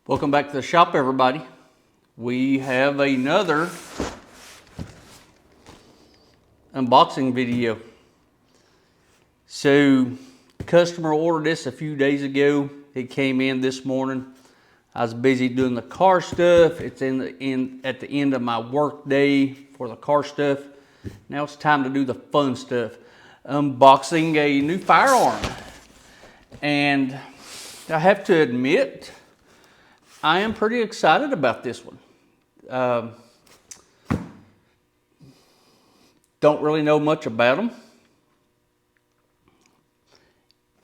Welcome back to the shop, everybody. We have another unboxing video. So, customer ordered this a few days ago. It came in this morning. I was busy doing the car stuff. It's at the end of my work day for the car stuff. Now it's time to do the fun stuff. Unboxing a new firearm. And I have to admit, I am pretty excited about this one. Don't really know much about them.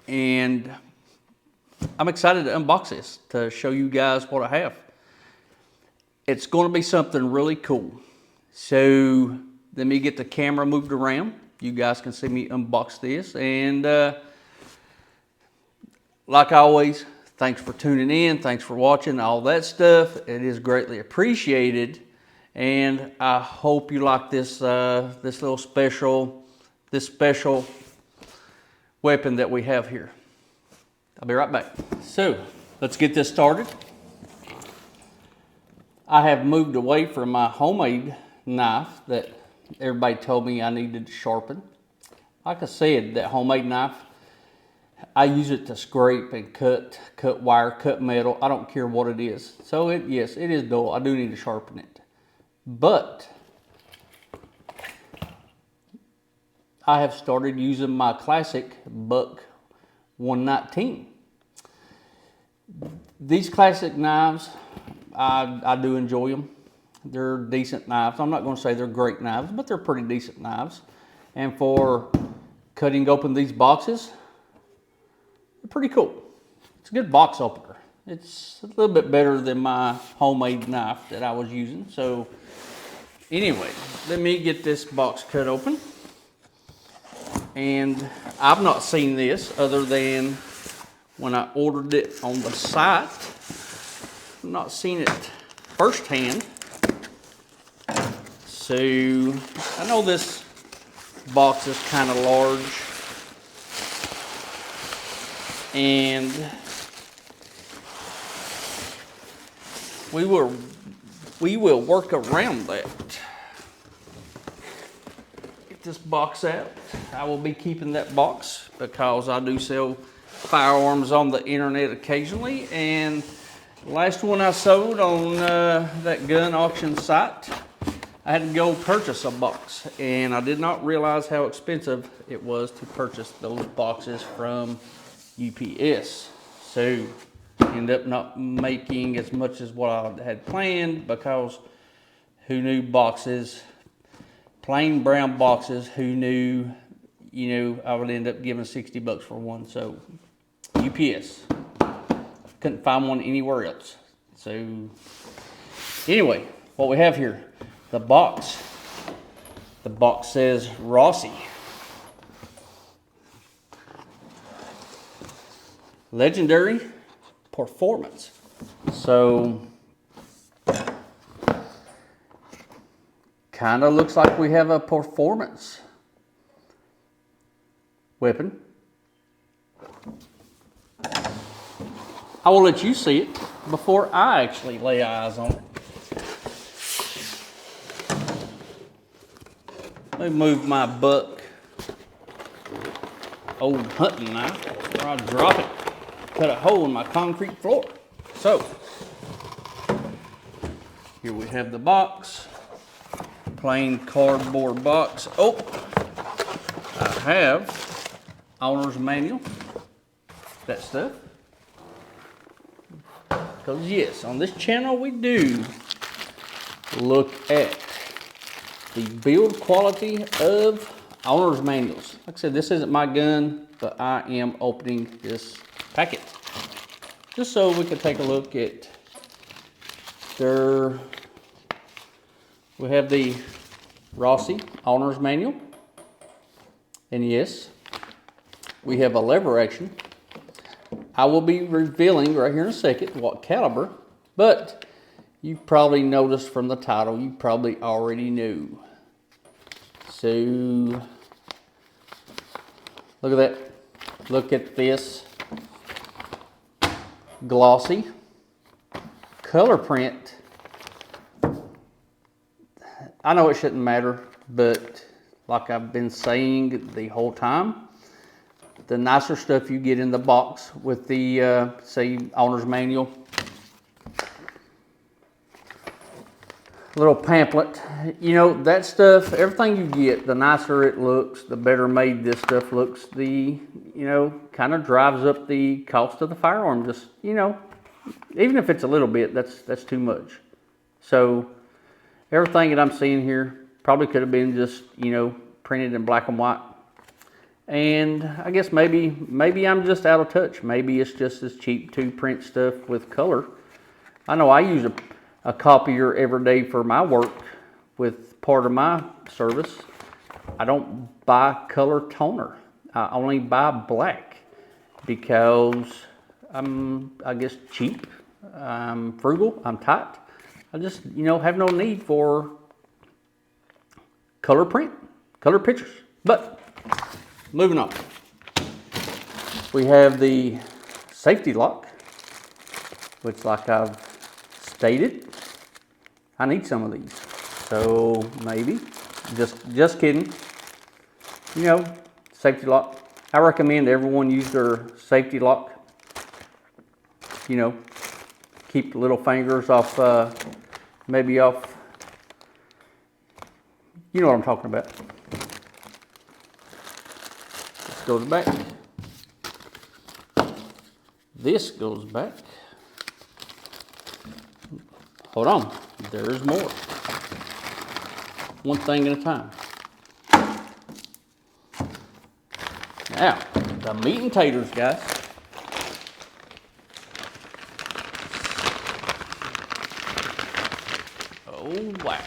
And I'm excited to unbox this, to show you guys what I have. It's going to be something really cool. So let me get the camera moved around. You guys can see me unbox this. And like always, thanks for tuning in. Thanks for watching, all that stuff. It is greatly appreciated. And I hope you like this this special weapon that we have here. I'll be right back. So let's get this started. I have moved away from my homemade knife that everybody told me I needed to sharpen. Like I said, that homemade knife, I use it to scrape and cut wire, cut metal. I don't care what it is. So yes, it is dull. I do need to sharpen it. But I have started using my classic Buck 119. These classic knives, I do enjoy them. They're decent knives. I'm not going to say they're great knives, but they're pretty decent knives. And for cutting open these boxes, they're pretty cool. It's a good box opener. It's a little bit better than my homemade knife that I was using. So anyway, let me get this box cut open. And I've not seen this other than when I ordered it on the site. I've not seen it firsthand. So I know this box is kind of large. And we will work around that. Get this box out. I will be keeping that box because I do sell firearms on the internet occasionally. And the last one I sold on that gun auction site, I had to go purchase a box. And I did not realize how expensive it was to purchase those boxes from UPS. So end up not making as much as what I had planned because who knew boxes, plain brown boxes, who knew, you know, I would end up giving 60 bucks for one. So UPS, couldn't find one anywhere else. So anyway, what we have here, the box says Rossi. Legendary performance. So kind of looks like we have a performance weapon. I will let you see it before I actually lay eyes on it. Let me move my Buck old hunting knife before I drop it. Cut a hole in my concrete floor. So here we have the box, plain cardboard box. Oh, I have owner's manual, that stuff. Because yes, on this channel we do look at the build quality of owner's manuals. Like I said, this isn't my gun, but I am opening this packet just so we can take a look at their. We have the Rossi owner's manual, and yes, we have a lever action. I will be revealing right here in a second what caliber, but you probably noticed from the title, you probably already knew. So look at that. Look at this glossy color print, I know it shouldn't matter, but like I've been saying the whole time, the nicer stuff you get in the box with the, say, owner's manual, little pamphlet, you know, that stuff, everything you get, the nicer it looks, the better made this stuff looks, the, you know, kind of drives up the cost of the firearm. Just, you know, even if it's a little bit, that's too much. So everything that I'm seeing here probably could have been just, you know, printed in black and white. And I guess maybe I'm just out of touch. Maybe it's just as cheap to print stuff with color. I know I use a copier every day for my work with part of my service. I don't buy color toner. I only buy black because I'm, I guess, cheap. I'm frugal. I'm tight. I just, you know, have no need for color print, color pictures. But moving on, we have the safety lock, which, like I've stated, I need some of these. So maybe, just kidding. You know, safety lock. I recommend everyone use their safety lock. You know, keep the little fingers off, maybe off, you know what I'm talking about. This goes back. This goes back. Hold on, there's more. One thing at a time. Now, the meat and taters, guys. Oh, wow.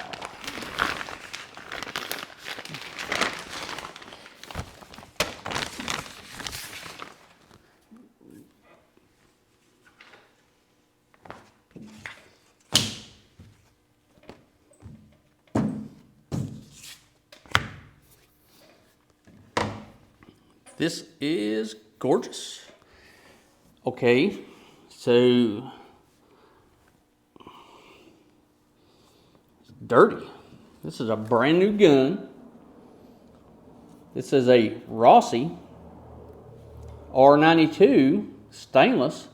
This is gorgeous. Okay, so it's dirty. This is a brand new gun. This is a Rossi R92 stainless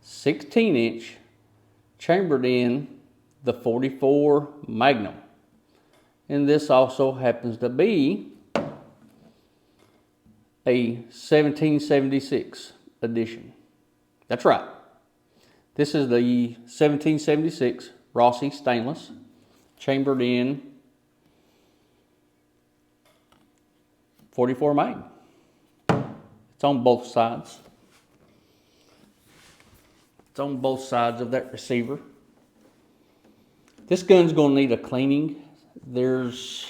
16-inch chambered in the 44 Magnum. And this also happens to be a 1776 edition. That's right. This is the 1776 Rossi stainless, chambered in 44 Magnum. It's on both sides. It's on both sides of that receiver. This gun's gonna need a cleaning. There's,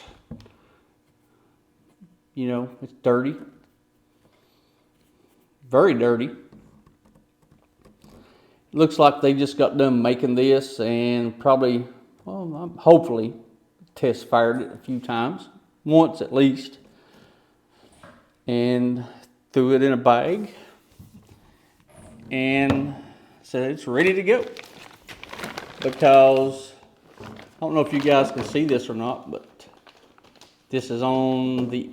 you know, it's dirty. Very dirty. Looks like they just got done making this and probably, well, hopefully, test fired it a few times, once at least, and threw it in a bag and said it's ready to go. Because, I don't know if you guys can see this or not, but this is on the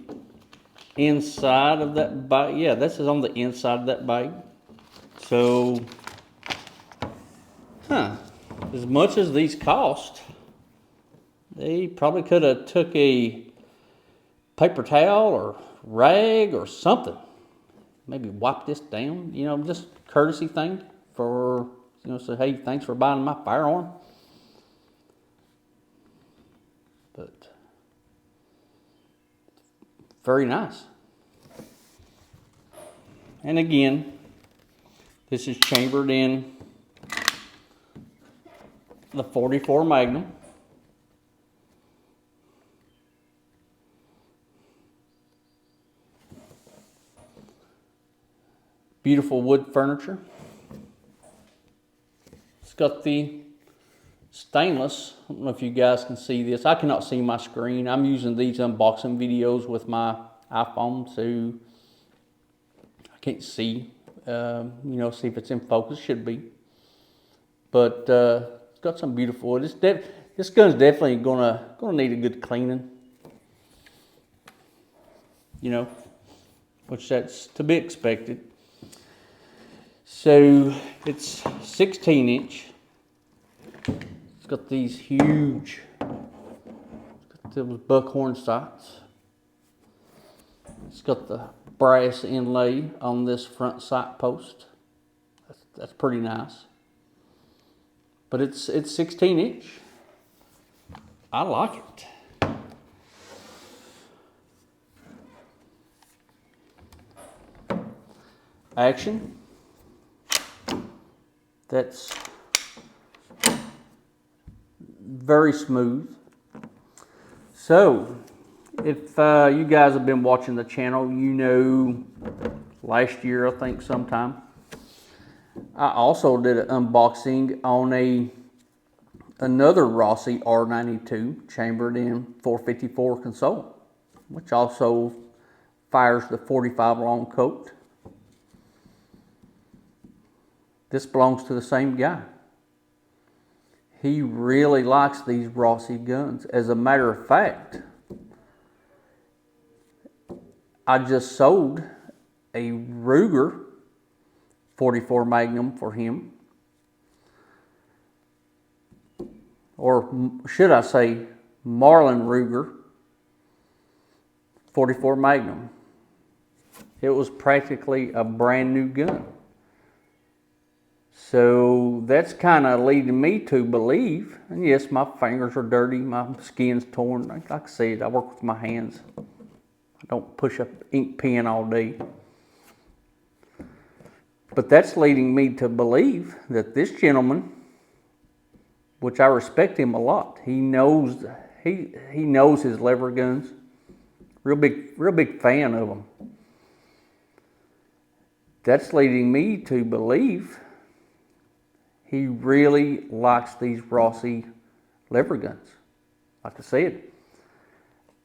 inside of that bag. Yeah, this is on the inside of that bag. So, as much as these cost, they probably could have took a paper towel or rag or something. Maybe wipe this down, you know, just courtesy thing for, you know, say, hey, thanks for buying my firearm. But very nice. And again, this is chambered in the 44 Magnum. Beautiful wood furniture. It's got the stainless. I don't know if you guys can see this. I cannot see my screen. I'm using these unboxing videos with my iPhone, so I can't see, you know, see if it's in focus. Should be. But got some beautiful wood. This gun's definitely gonna need a good cleaning. You know, which that's to be expected. So it's 16 inch. It's got these huge, those buckhorn sights. It's got the brass inlay on this front sight post. That's pretty nice. But it's 16 inch. I like it. Action. That's very smooth. So, if you guys have been watching the channel, you know last year, I think sometime, I also did an unboxing on another Rossi R92 chambered in 454 console, which also fires the 45 long coat. This belongs to the same guy. He really likes these Rossi guns. As a matter of fact, I just sold a Ruger 44 Magnum for him. Or should I say Marlin Ruger 44 Magnum. It was practically a brand new gun. So that's kind of leading me to believe, and yes, my fingers are dirty, my skin's torn. Like I said, I work with my hands. I don't push a ink pen all day. But that's leading me to believe that this gentleman, which I respect him a lot, he knows his lever guns. Real big fan of them. That's leading me to believe he really likes these Rossi lever guns. Like I said,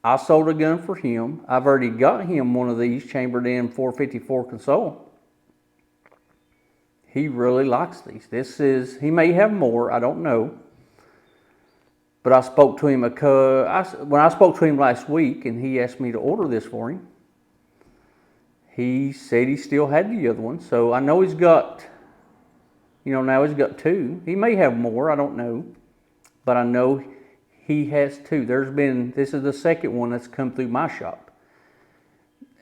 I sold a gun for him. I've already got him one of these chambered in 454 console. He really likes these. He may have more, I don't know. But I spoke to him when I spoke to him last week and he asked me to order this for him. He said he still had the other one. So I know he's got, now he's got two. He may have more, I don't know. But I know he has two. This is the second one that's come through my shop.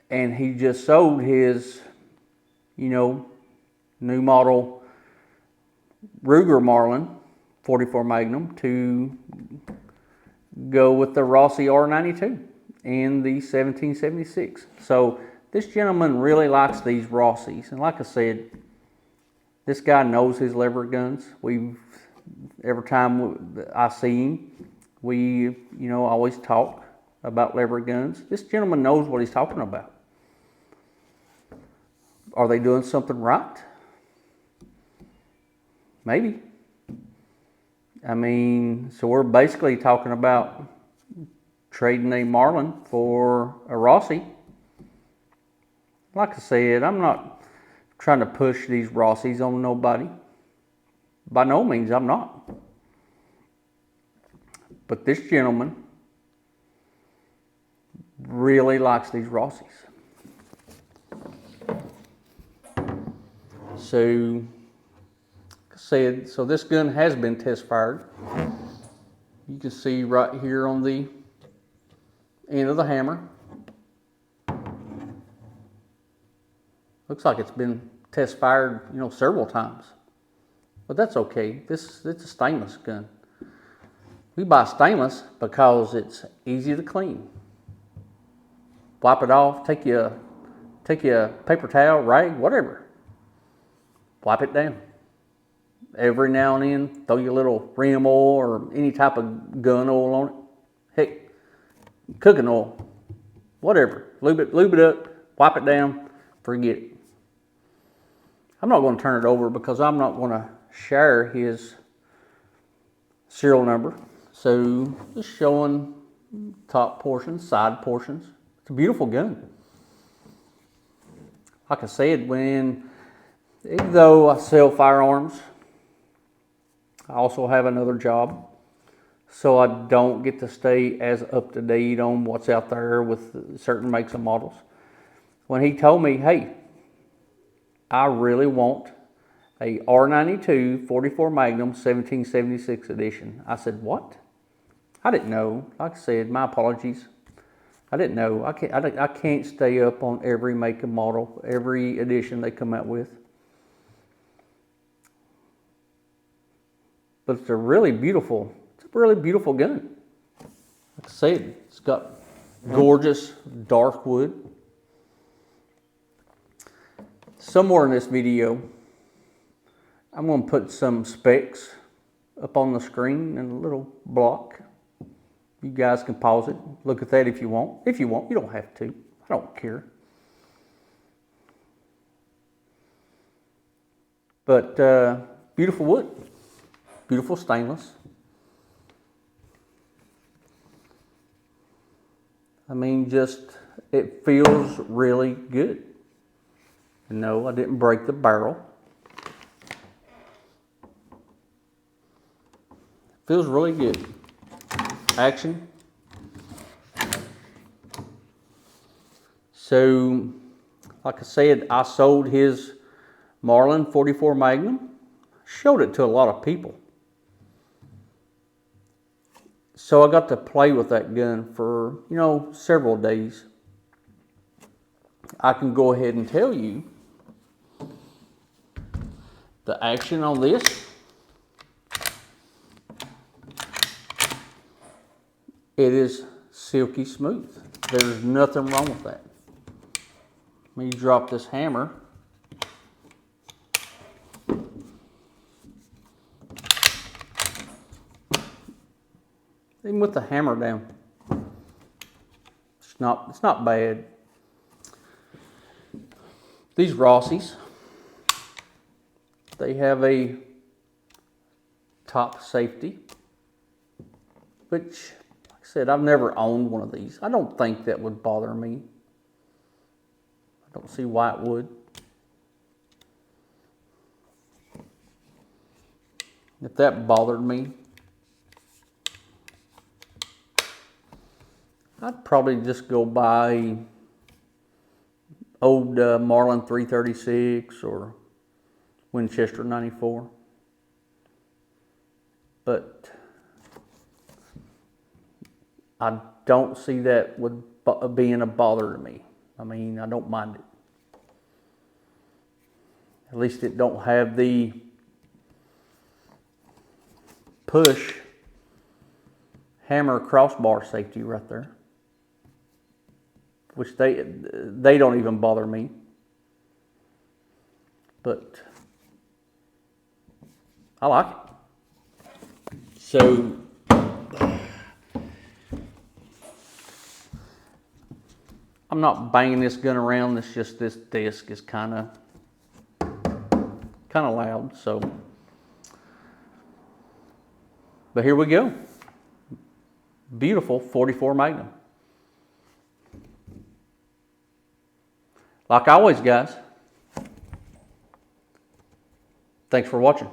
And he just sold his, new model Ruger Marlin 44 Magnum to go with the Rossi R92 and the 1776. So this gentleman really likes these Rossis. And like I said, this guy knows his lever guns. Every time I see him, we, always talk about lever guns. This gentleman knows what he's talking about. Are they doing something right? Maybe. So we're basically talking about trading a Marlin for a Rossi. Like I said, I'm not trying to push these Rossis on nobody. By no means, I'm not. But this gentleman really likes these Rossis. So, so this gun has been test fired. You can see right here on the end of the hammer. Looks like it's been test fired, several times. But that's okay. It's a stainless gun. We buy stainless because it's easy to clean. Wipe it off, take your paper towel, rag, whatever. Wipe it down. Every now and then, throw your little rim oil or any type of gun oil on it. Heck, cooking oil, whatever. Lube it up, wipe it down, forget it. I'm not going to turn it over because I'm not going to share his serial number. So just showing top portions, side portions. It's a beautiful gun. Like I said, even though I sell firearms, I also have another job, so I don't get to stay as up to date on what's out there with certain makes and models. When he told me, hey, I really want a R92 44 Magnum 1776 edition, I said, what? I didn't know. Like I said, my apologies. I didn't know. I can't stay up on every make and model, every edition they come out with. But it's a really beautiful gun. Like I said, it's got gorgeous dark wood. Somewhere in this video, I'm going to put some specs up on the screen in a little block. You guys can pause it, look at that if you want. If you want, you don't have to. I don't care. But beautiful wood, beautiful stainless. I mean, just, it feels really good. No, I didn't break the barrel. Feels really good. Action. So, like I said, I sold his Marlin 44 Magnum. Showed it to a lot of people. So I got to play with that gun for, several days. I can go ahead and tell you the action on this. It is silky smooth. There's nothing wrong with that. Let me drop this hammer. Even with the hammer down, it's not bad. These Rossi's, they have a top safety, which, like I said, I've never owned one of these. I don't think that would bother me. I don't see why it would. If that bothered me, I'd probably just go buy old Marlin 336 or Winchester 94. But I don't see that would being a bother to me. I mean, I don't mind it. At least it don't have the push hammer crossbar safety right there, which they don't even bother me. But I like it. So I'm not banging this gun around. It's just this disc is kind of loud. So, but here we go. Beautiful 44 Magnum. Like always, guys, thanks for watching.